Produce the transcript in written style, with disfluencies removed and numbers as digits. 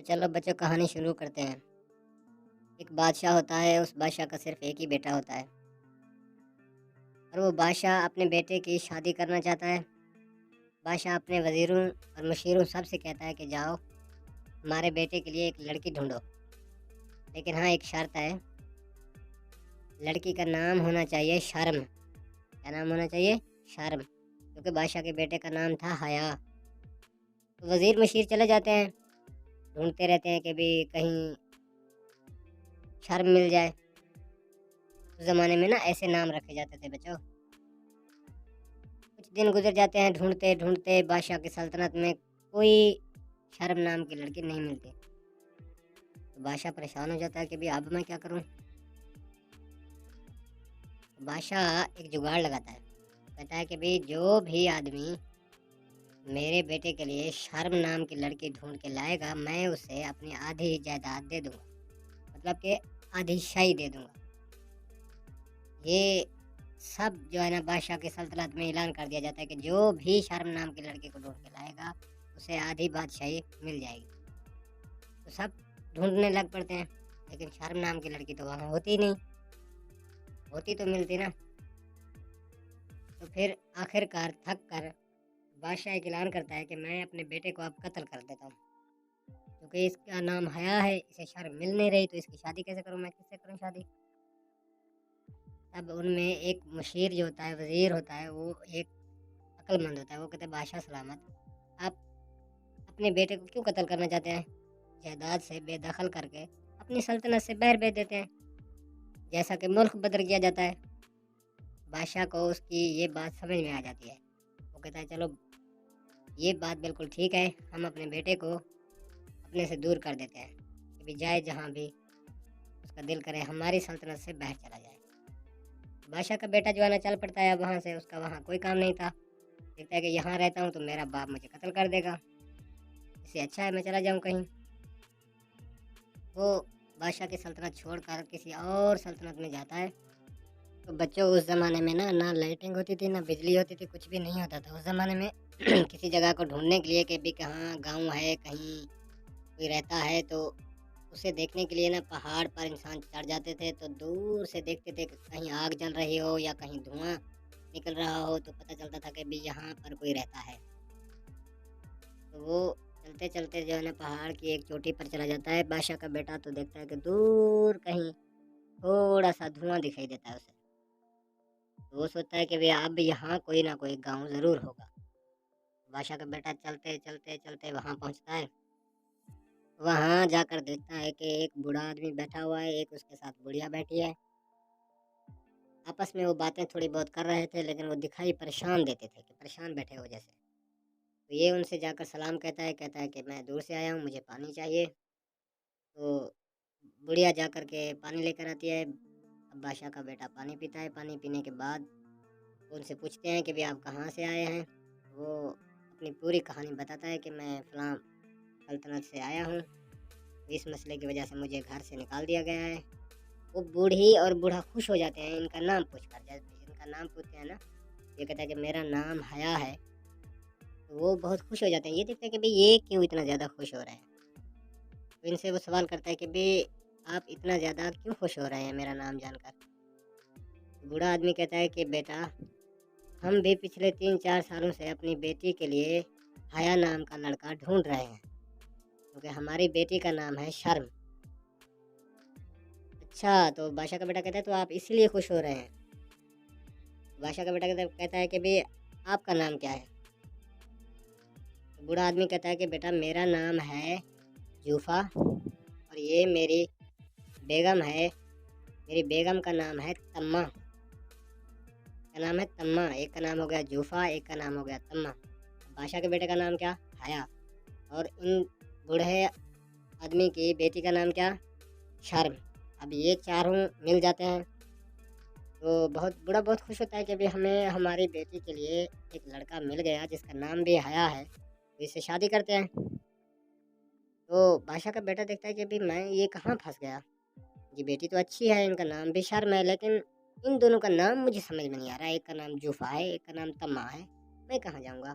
تو چلو بچوں کہانی شروع کرتے ہیں۔ ایک بادشاہ ہوتا ہے، اس بادشاہ کا صرف ایک ہی بیٹا ہوتا ہے، اور وہ بادشاہ اپنے بیٹے کی شادی کرنا چاہتا ہے۔ بادشاہ اپنے وزیروں اور مشیروں سب سے کہتا ہے کہ جاؤ ہمارے بیٹے کے لیے ایک لڑکی ڈھونڈو، لیکن ہاں ایک شرط ہے، لڑکی کا نام ہونا چاہیے شرم۔ کیا نام ہونا چاہیے؟ شرم، کیونکہ بادشاہ کے بیٹے کا نام تھا حیا۔ تو وزیر مشیر چلے جاتے ہیں، ڈھونڈتے رہتے ہیں کہ بھی کہیں شرم مل جائے۔ اس زمانے میں نا ایسے نام رکھے جاتے تھے بچوں۔ کچھ دن گزر جاتے ہیں، ڈھونڈتے ڈھونڈتے بادشاہ کی سلطنت میں کوئی شرم نام کی لڑکی نہیں ملتی۔ تو بادشاہ پریشان ہو جاتا ہے کہ بھی اب میں کیا کروں۔ بادشاہ ایک جگاڑ لگاتا ہے، کہتا ہے کہ بھی جو بھی آدمی میرے بیٹے کے لیے شرم نام کی لڑکی ڈھونڈ کے لائے گا، میں اسے اپنی آدھی جائیداد دے دوں گا، مطلب کہ آدھی شاہی دے دوں گا۔ یہ سب جو ہے نا بادشاہ کی سلطنت میں اعلان کر دیا جاتا ہے کہ جو بھی شرم نام کی لڑکی کو ڈھونڈ کے لائے گا اسے آدھی بادشاہی مل جائے گی۔ تو سب ڈھونڈنے لگ پڑتے ہیں، لیکن شرم نام کی لڑکی تو وہاں ہوتی نہیں، ہوتی تو ملتی نا۔ تو پھر آخر کار تھک کر بادشاہ ایک اعلان کرتا ہے کہ میں اپنے بیٹے کو اب قتل کر دیتا ہوں، کیونکہ اس کا نام حیا ہے، اسے شرم مل نہیں رہی، تو اس کی شادی کیسے کروں، میں کس سے کروں شادی۔ اب ان میں ایک مشیر جو ہوتا ہے، وزیر ہوتا ہے، وہ ایک عقل مند ہوتا ہے، وہ کہتے ہیں بادشاہ سلامت، آپ اپنے بیٹے کو کیوں قتل کرنا چاہتے ہیں؟ جائیداد سے بے دخل کر کے اپنی سلطنت سے باہر بھیج دیتے ہیں، جیسا کہ ملک بدل کیا جاتا ہے۔ بادشاہ کو اس کی یہ بات سمجھ میں آ جاتی ہے، وہ کہتا ہے چلو یہ بات بالکل ٹھیک ہے، ہم اپنے بیٹے کو اپنے سے دور کر دیتے ہیں کہ بھی جائے جہاں بھی اس کا دل کرے، ہماری سلطنت سے باہر چلا جائے۔ بادشاہ کا بیٹا جو ہے نا چل پڑتا ہے وہاں سے، اس کا وہاں کوئی کام نہیں تھا، دیکھتا ہے کہ یہاں رہتا ہوں تو میرا باپ مجھے قتل کر دے گا، اس سے اچھا ہے میں چلا جاؤں کہیں۔ وہ بادشاہ کی سلطنت چھوڑ کر کسی اور سلطنت میں جاتا ہے۔ تو بچوں اس زمانے میں نہ لائٹنگ ہوتی تھی، نہ بجلی ہوتی تھی، کچھ بھی نہیں ہوتا تھا اس زمانے میں۔ کسی جگہ کو ڈھونڈنے کے لیے کہ بھی کہاں گاؤں ہے، کہیں کوئی رہتا ہے، تو اسے دیکھنے کے لیے نا پہاڑ پر انسان چڑھ جاتے تھے، تو دور سے دیکھتے تھے کہ کہیں آگ جل رہی ہو یا کہیں دھواں نکل رہا ہو، تو پتہ چلتا تھا کہ بھی یہاں پر کوئی رہتا ہے۔ تو وہ چلتے چلتے جو ہے نا پہاڑ کی ایک چوٹی پر چلا جاتا ہے۔ بادشاہ کا بیٹا تو دیکھتا ہے کہ دور کہیں تھوڑا سا دھواں دکھائی دیتا ہے اسے، تو وہ سوچتا ہے کہ بھی اب یہاں کوئی نہ کوئی گاؤں ضرور ہوگا۔ بادشاہ کا بیٹا چلتے چلتے چلتے وہاں پہنچتا ہے، وہاں جا کر دیکھتا ہے کہ ایک بوڑھا آدمی بیٹھا ہوا ہے، ایک اس کے ساتھ بڑھیا بیٹھی ہے۔ آپس میں وہ باتیں تھوڑی بہت کر رہے تھے، لیکن وہ دکھائی پریشان دیتے تھے کہ پریشان بیٹھے ہو جیسے۔ تو یہ ان سے جا کر سلام کہتا ہے کہ میں دور سے آیا ہوں، مجھے پانی چاہیے۔ تو بڑھیا جا کر کے پانی لے کر آتی ہے۔ اب بادشاہ کا بیٹا پانی پیتا ہے، پانی پینے کے بعد وہ ان سے پوچھتے ہیں کہ بھی آپ کہاں سے آئے ہیں۔ وہ اپنی پوری کہانی بتاتا ہے کہ میں فلاں سلطنت سے آیا ہوں، اس مسئلے کی وجہ سے مجھے گھر سے نکال دیا گیا ہے۔ وہ بوڑھی اور بوڑھا خوش ہو جاتے ہیں ان کا نام پوچھ کر، جب ان کا نام پوچھتے ہیں نا، یہ کہتا ہے کہ میرا نام حیا ہے، تو وہ بہت خوش ہو جاتے ہیں۔ یہ دیکھتے ہیں کہ یہ کیوں اتنا زیادہ خوش ہو رہے ہیں، تو ان سے وہ سوال کرتا ہے کہ آپ اتنا زیادہ کیوں خوش ہو رہے ہیں میرا نام جان کر۔ بوڑھا آدمی کہتا ہے کہ بیٹا ہم بھی پچھلے 3-4 سالوں سے اپنی بیٹی کے لیے حیا نام کا لڑکا ڈھونڈ رہے ہیں، کیونکہ ہماری بیٹی کا نام ہے شرم۔ اچھا، تو بادشاہ کا بیٹا کہتا ہے تو آپ اسی لیے خوش ہو رہے ہیں؟ بادشاہ کا بیٹا کہتا ہے کہ آپ کا نام کیا ہے؟ بوڑھا آدمی کہتا ہے کہ بیٹا میرا نام ہے جوفا، اور یہ میری بیگم ہے، میری بیگم کا نام ہے تما، کا نام ہے تما۔ ایک کا نام ہو گیا جوفا، ایک کا نام ہو گیا تما۔ بادشاہ کے بیٹے کا نام کیا؟ حیا۔ اور ان بوڑھے آدمی کی بیٹی کا نام کیا؟ شرم۔ اب یہ چاروں مل جاتے ہیں تو بوڑھا بہت خوش ہوتا ہے کہ ہمیں ہماری بیٹی کے لیے ایک لڑکا مل گیا جس کا نام بھی حیا ہے، تو اس سے شادی کرتے ہیں۔ تو بادشاہ کا بیٹا دیکھتا ہے کہ میں یہ کہاں پھنس گیا، یہ بیٹی تو اچھی ہے، ان کا نام بھی شرم ہے، لیکن ان دونوں کا نام مجھے سمجھ میں نہیں آ رہا ہے، ایک کا نام جوفا ہے، ایک کا نام تما ہے، میں کہاں جاؤں گا۔